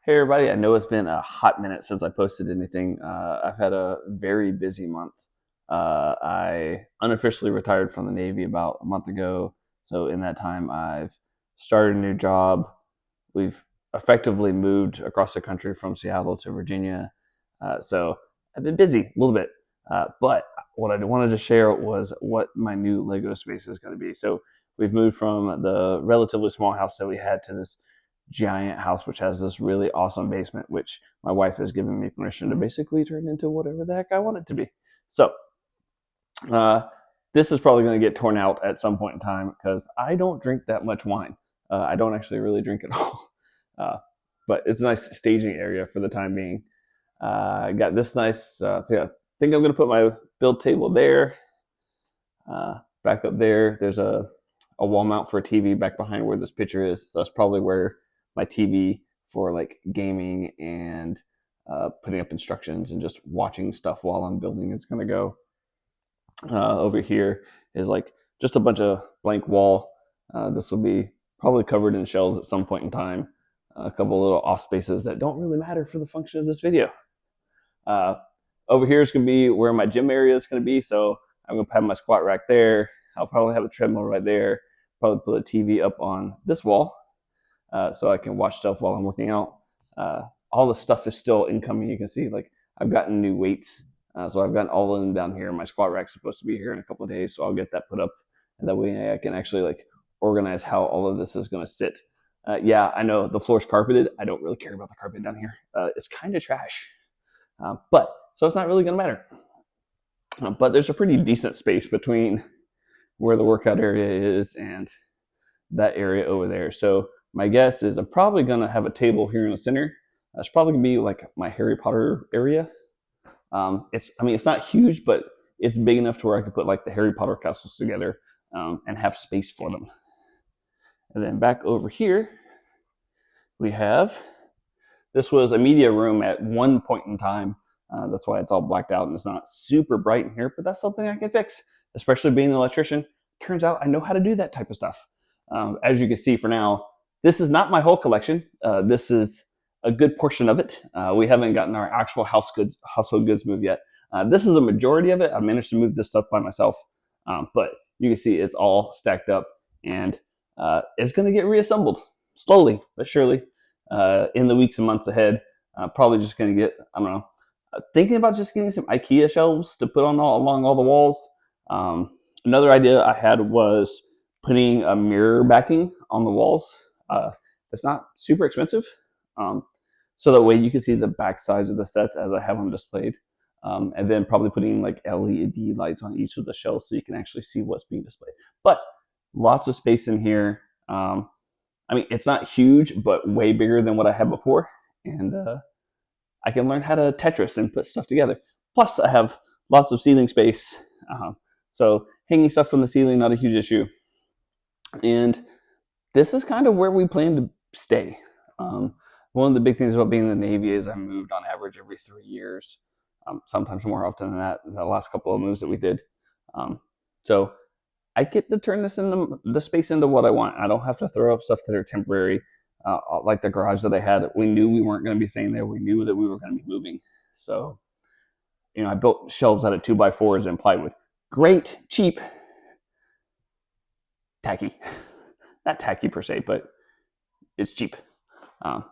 Hey everybody, I know it's been a hot minute since I posted anything. I've had a very busy month. I unofficially retired from the Navy about a month ago. So in that time, I've started a new job. We've effectively moved across the country from Seattle to Virginia. So I've been busy a little bit. But what I wanted to share was what my new Lego space is going to be. So we've moved from the relatively small house that we had to this giant house, which has this really awesome basement, which my wife has given me permission to basically turn into whatever the heck I want it to be. So, uh, this is probably going to get torn out at some point in time because I don't drink that much wine. I don't actually really drink at all. Uh, but it's a nice staging area for the time being. I got this nice, I think I'm going to put my build table there. Back up there, there's a wall mount for a TV back behind where this picture is. So that's probably where my TV for like gaming and putting up instructions and just watching stuff while I'm building is going to go. Over here is like just a bunch of blank wall. This will be probably covered in shelves at some point in time. A couple little off spaces that don't really matter for the function of this video. Uh, Over here is going to be where my gym area is going to be. So I'm going to have my squat rack there. I'll probably have a treadmill right there. Probably put a TV up on this wall so I can watch stuff while I'm working out. All the stuff is still incoming. You can see like I've gotten new weights. So I've gotten all of them down here. My squat rack's supposed to be here in a couple of days. So I'll get that put up. And that way I can actually like organize how all of this is going to sit. Yeah, I know the floor's carpeted. I don't really care about the carpet down here. It's kind of trash. But so it's not really going to matter. But there's a pretty decent space between where the workout area is and that area over there. So my guess is I'm probably going to have a table here in the center. That's probably going to be like my Harry Potter area. It's not huge, but it's big enough to where I could put like the Harry Potter castles together and have space for them. And then back over here, we have this was a media room at one point in time. That's why it's all blacked out and it's not super bright in here, but that's something I can fix, especially being an electrician. Turns out I know how to do that type of stuff. As you can see for now, this is not my whole collection. This is a good portion of it. We haven't gotten our actual household goods moved yet. This is a majority of it. I managed to move this stuff by myself, but you can see it's all stacked up and it's going to get reassembled slowly but surely in the weeks and months ahead. Probably just going to get, I don't know, thinking about just getting some IKEA shelves to put on along all the walls. Another idea I had was putting a mirror backing on the walls. It's not super expensive. So that way you can see the back sides of the sets as I have them displayed. And then probably putting like LED lights on each of the shelves so you can actually see what's being displayed. But lots of space in here. It's not huge, but way bigger than what I had before. And I can learn how to Tetris and put stuff together. Plus, I have lots of ceiling space. So hanging stuff from the ceiling, not a huge issue. And this is kind of where we plan to stay. One of the big things about being in the Navy is I moved on average every 3 years, sometimes more often than that in the last couple of moves that we did. So I get to turn this into the space into what I want. I don't have to throw up stuff that are temporary, like the garage that I had. We knew we weren't going to be staying there. We knew that we were going to be moving. So, I built shelves out of 2x4s and plywood. Great, cheap, tacky. Not tacky per se, but it's cheap.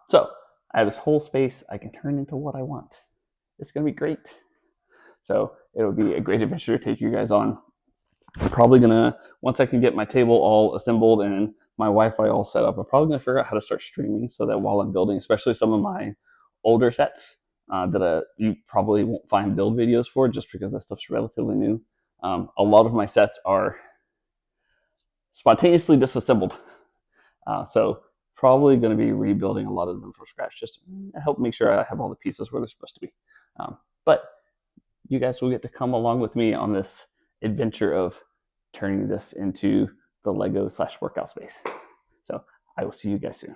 So I have this whole space I can turn into what I want. It's going to be great. So it'll be a great adventure to take you guys on. I'm probably gonna, once I can get my table all assembled and my Wi-Fi all set up, I'm probably gonna figure out how to start streaming so that while I'm building, especially some of my older sets that you probably won't find build videos for just because that stuff's relatively new. A lot of my sets are spontaneously disassembled. So probably going to be rebuilding a lot of them from scratch just to help make sure I have all the pieces where they're supposed to be. But you guys will get to come along with me on this adventure of turning this into the Lego/workout space. So I will see you guys soon.